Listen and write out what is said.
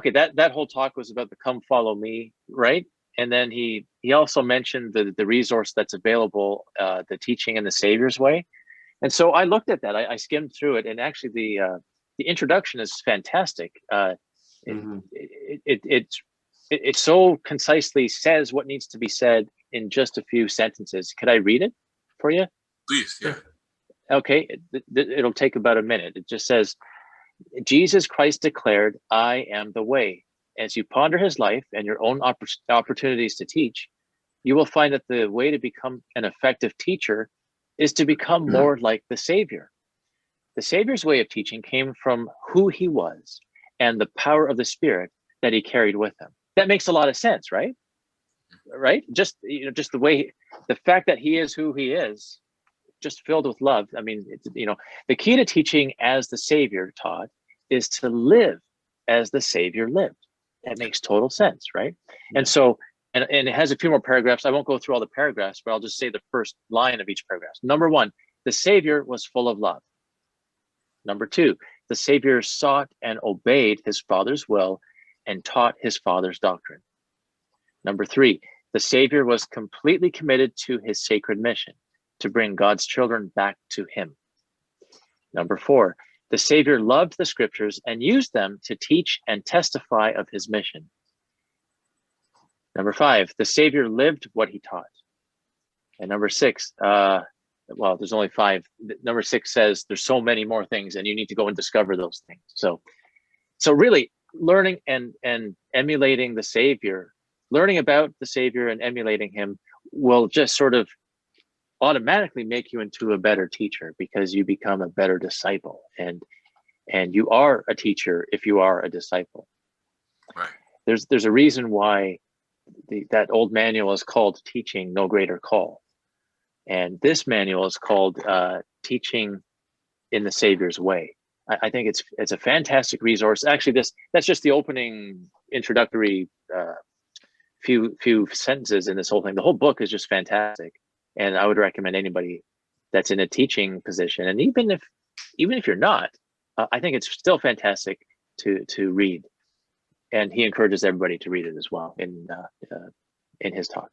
okay, that whole talk was about the come follow me, right? And then he also mentioned the resource that's available, the teaching in the Savior's way. And so I looked at that. I skimmed through it, and actually the introduction is fantastic. It, Mm-hmm. it so concisely says what needs to be said in just a few sentences. Could I read it for you? Please, yeah. Okay, it'll take about a minute. It just says, Jesus Christ declared, I am the way. As you ponder his life and your own opportunities to teach, you will find that the way to become an effective teacher is to become more like the Savior. The Savior's way of teaching came from who he was and the power of the Spirit that he carried with him. That makes a lot of sense, right? Right? Just the way, the fact that he is who he is, just filled with love. I mean, the key to teaching as the Savior taught is to live as the Savior lived. That makes total sense, right? Yeah. And so, and it has a few more paragraphs. I won't go through all the paragraphs, but I'll just say the first line of each paragraph. Number one, the Savior was full of love. Number two, the Savior sought and obeyed his Father's will and taught his Father's doctrine. Number three, the Savior was completely committed to his sacred mission to bring God's children back to him. Number four, the Savior loved the scriptures and used them to teach and testify of his mission. Number five, the Savior lived what he taught. And number six, well, there's only five. Number six says there's so many more things and you need to go and discover those things. So really learning and emulating the Savior, learning about the Savior and emulating him will just sort of automatically make you into a better teacher, because you become a better disciple, and you are a teacher if you are a disciple. Right. There's a reason why that old manual is called Teaching No Greater Call, and this manual is called Teaching in the Savior's Way. I think it's a fantastic resource. Actually, that's just the opening introductory few sentences in this whole thing. The whole book is just fantastic. And I would recommend anybody that's in a teaching position, and even if you're not, I think it's still fantastic to read. And he encourages everybody to read it as well in his talk.